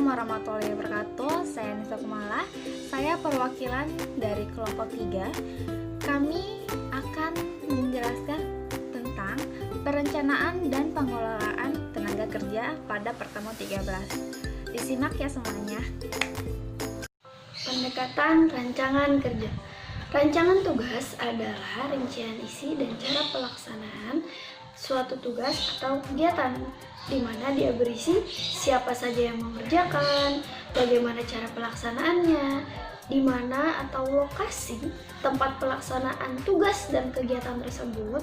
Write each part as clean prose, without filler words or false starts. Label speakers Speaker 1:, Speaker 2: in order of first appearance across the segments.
Speaker 1: Assalamualaikum warahmatullahi wabarakatuh. Saya Nisa Kumala. Saya perwakilan dari kelompok 3. Kami akan menjelaskan tentang perencanaan dan pengelolaan tenaga kerja pada pertemuan 13. Disimak ya semuanya. Pendekatan rancangan kerja. Rancangan tugas adalah rincian isi dan cara pelaksanaan suatu tugas atau kegiatan, di mana dia berisi siapa saja yang mengerjakan, bagaimana cara pelaksanaannya, di mana atau lokasi tempat pelaksanaan tugas dan kegiatan tersebut,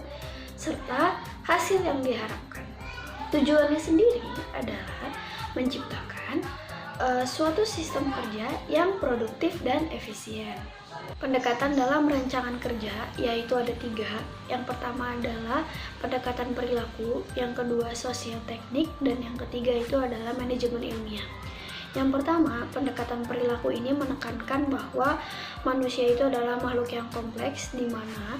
Speaker 1: serta hasil yang diharapkan. Tujuannya sendiri adalah menciptakan suatu sistem kerja yang produktif dan efisien. Pendekatan dalam rancangan kerja yaitu ada 3. Yang pertama adalah pendekatan perilaku, yang kedua sosial teknik, dan yang ketiga itu adalah manajemen ilmiah. Yang pertama, pendekatan perilaku ini menekankan bahwa manusia itu adalah makhluk yang kompleks, di mana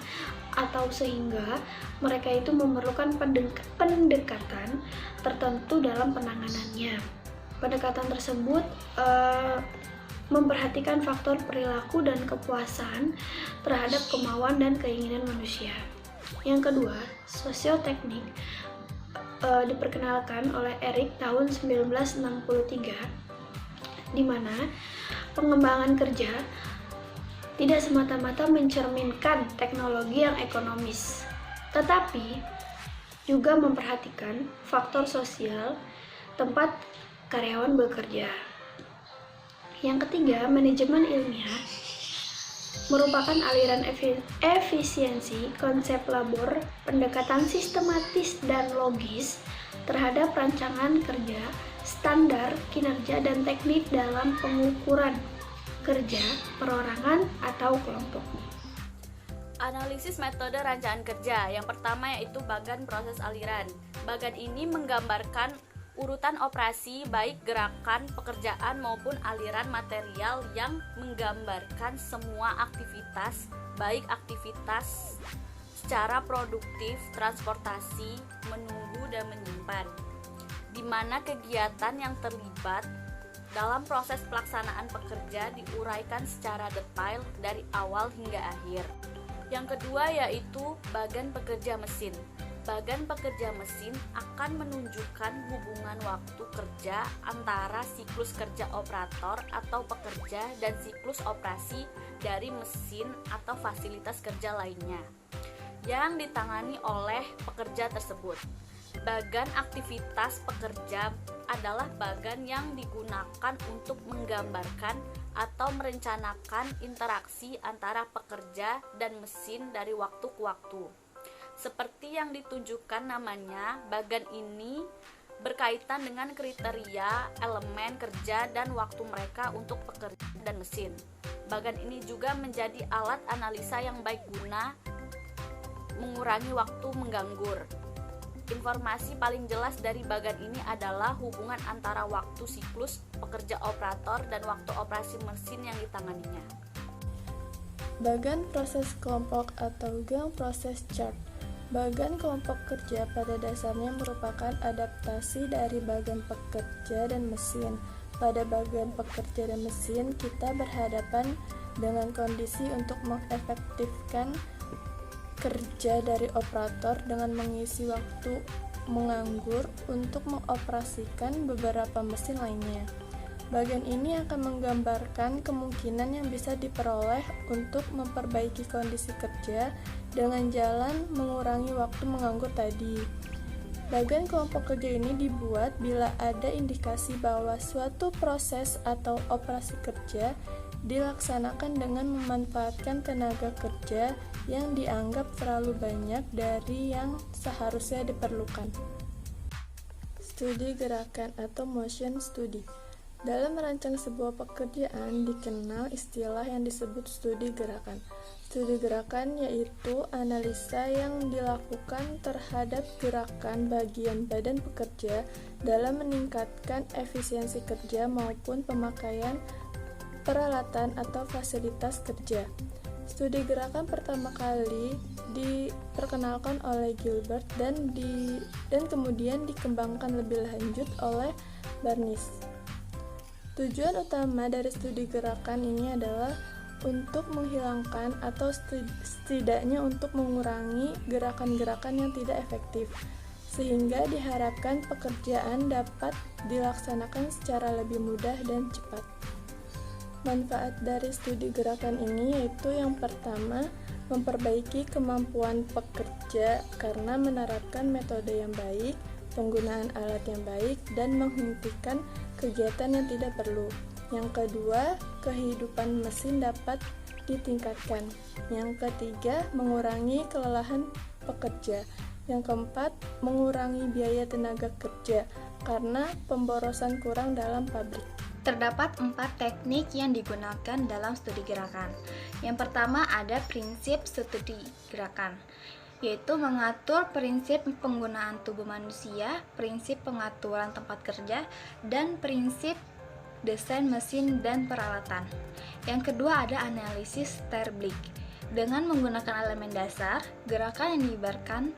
Speaker 1: atau sehingga mereka itu memerlukan pendekatan tertentu dalam penanganannya. Pendekatan tersebut memperhatikan faktor perilaku dan kepuasan terhadap kemauan dan keinginan manusia. Yang kedua, sosioteknik diperkenalkan oleh Eric tahun 1963, di mana pengembangan kerja tidak semata-mata mencerminkan teknologi yang ekonomis, tetapi juga memperhatikan faktor sosial tempat karyawan bekerja. Yang ketiga, manajemen ilmiah merupakan aliran efisiensi konsep labor, pendekatan sistematis dan logis terhadap rancangan kerja, standar kinerja dan teknik dalam pengukuran kerja perorangan atau kelompok.
Speaker 2: Analisis metode rancangan kerja. Yang pertama yaitu bagan proses aliran. Bagan ini menggambarkan urutan operasi baik gerakan pekerjaan maupun aliran material yang menggambarkan semua aktivitas, baik aktivitas secara produktif, transportasi, menunggu dan menyimpan, di mana kegiatan yang terlibat dalam proses pelaksanaan pekerja diuraikan secara detail dari awal hingga akhir. Yang kedua yaitu bagan pekerja mesin. Bagan pekerja mesin akan menunjukkan hubungan waktu kerja antara siklus kerja operator atau pekerja dan siklus operasi dari mesin atau fasilitas kerja lainnya yang ditangani oleh pekerja tersebut. Bagan aktivitas pekerja adalah bagan yang digunakan untuk menggambarkan atau merencanakan interaksi antara pekerja dan mesin dari waktu ke waktu. Seperti yang ditunjukkan namanya, bagan ini berkaitan dengan kriteria elemen kerja dan waktu mereka untuk pekerja dan mesin. Bagan ini juga menjadi alat analisa yang baik guna mengurangi waktu menganggur. Informasi paling jelas dari bagan ini adalah hubungan antara waktu siklus pekerja operator dan waktu operasi mesin yang ditanganinya.
Speaker 3: Bagan proses kelompok atau gang proses chart. Bagan kelompok kerja pada dasarnya merupakan adaptasi dari bagan pekerja dan mesin. Pada bagan pekerja dan mesin, kita berhadapan dengan kondisi untuk mengefektifkan kerja dari operator dengan mengisi waktu menganggur untuk mengoperasikan beberapa mesin lainnya. Bagian ini akan menggambarkan kemungkinan yang bisa diperoleh untuk memperbaiki kondisi kerja dengan jalan mengurangi waktu menganggur tadi. Bagian kelompok kerja ini dibuat bila ada indikasi bahwa suatu proses atau operasi kerja dilaksanakan dengan memanfaatkan tenaga kerja yang dianggap terlalu banyak dari yang seharusnya diperlukan. Studi gerakan atau motion study. Dalam merancang sebuah pekerjaan dikenal istilah yang disebut studi gerakan. Studi gerakan yaitu analisa yang dilakukan terhadap gerakan bagian badan pekerja dalam meningkatkan efisiensi kerja maupun pemakaian peralatan atau fasilitas kerja. Studi gerakan pertama kali diperkenalkan oleh Gilbert dan kemudian dikembangkan lebih lanjut oleh Barnes. Tujuan utama dari studi gerakan ini adalah untuk menghilangkan atau setidaknya untuk mengurangi gerakan-gerakan yang tidak efektif, sehingga diharapkan pekerjaan dapat dilaksanakan secara lebih mudah dan cepat. Manfaat dari studi gerakan ini yaitu yang pertama, memperbaiki kemampuan pekerja karena menerapkan metode yang baik, penggunaan alat yang baik, dan menghentikan kegiatan yang tidak perlu. Yang kedua, kehidupan mesin dapat ditingkatkan. Yang ketiga, mengurangi kelelahan pekerja. Yang keempat, mengurangi biaya tenaga kerja karena pemborosan kurang dalam pabrik.
Speaker 4: Terdapat 4 teknik yang digunakan dalam studi gerakan. Yang pertama ada prinsip studi gerakan, yaitu mengatur prinsip penggunaan tubuh manusia, prinsip pengaturan tempat kerja, dan prinsip desain mesin dan peralatan. Yang kedua ada analisis terblik. Dengan menggunakan elemen dasar, gerakan yang diibaratkan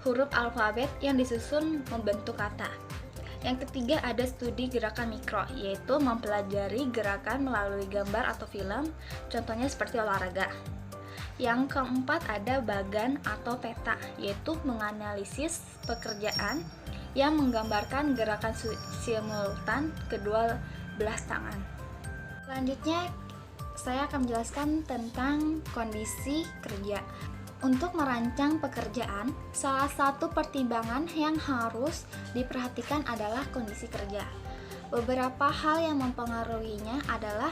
Speaker 4: huruf alfabet yang disusun membentuk kata. Yang ketiga ada studi gerakan mikro, yaitu mempelajari gerakan melalui gambar atau film, contohnya seperti olahraga. Yang keempat ada bagan atau peta, yaitu menganalisis pekerjaan yang menggambarkan gerakan simultan kedua belah tangan. Selanjutnya saya akan menjelaskan tentang kondisi kerja. Untuk merancang pekerjaan, salah satu pertimbangan yang harus diperhatikan adalah kondisi kerja. Beberapa hal yang mempengaruhinya adalah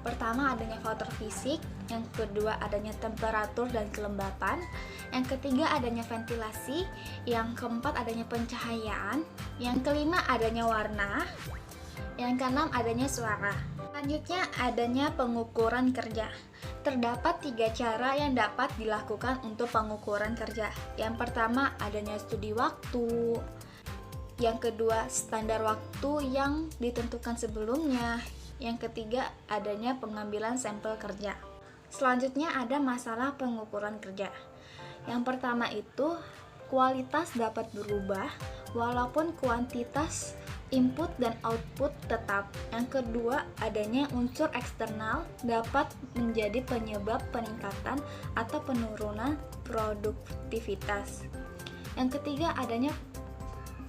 Speaker 4: pertama adanya faktor fisik, yang kedua adanya temperatur dan kelembapan, yang ketiga adanya ventilasi, yang keempat adanya pencahayaan, yang kelima adanya warna, yang keenam adanya suara. Selanjutnya adanya pengukuran kerja. Terdapat 3 cara yang dapat dilakukan untuk pengukuran kerja. Yang pertama adanya studi waktu. Yang kedua standar waktu yang ditentukan sebelumnya. Yang ketiga adanya pengambilan sampel kerja. Selanjutnya ada masalah pengukuran kerja. Yang pertama itu kualitas dapat berubah walaupun kuantitas input dan output tetap. Yang kedua, adanya unsur eksternal dapat menjadi penyebab peningkatan atau penurunan produktivitas. Yang ketiga, adanya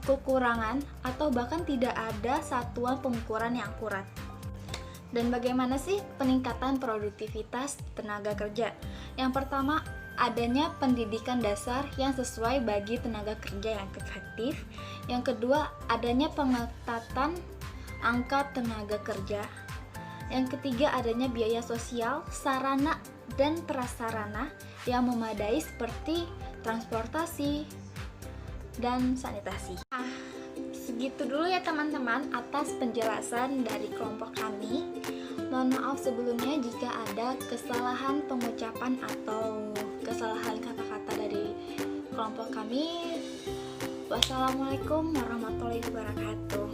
Speaker 4: kekurangan atau bahkan tidak ada satuan pengukuran yang akurat. Dan bagaimana sih peningkatan produktivitas tenaga kerja? Yang pertama, adanya pendidikan dasar yang sesuai bagi tenaga kerja yang efektif. Yang kedua, adanya pengetatan angka tenaga kerja. Yang ketiga, adanya biaya sosial, sarana dan prasarana yang memadai seperti transportasi dan sanitasi. Segitu dulu ya teman-teman atas penjelasan dari kelompok kami. Mohon maaf sebelumnya jika ada kesalahan pengucapan atau kesalahan kata-kata dari kelompok kami. Wassalamualaikum warahmatullahi wabarakatuh.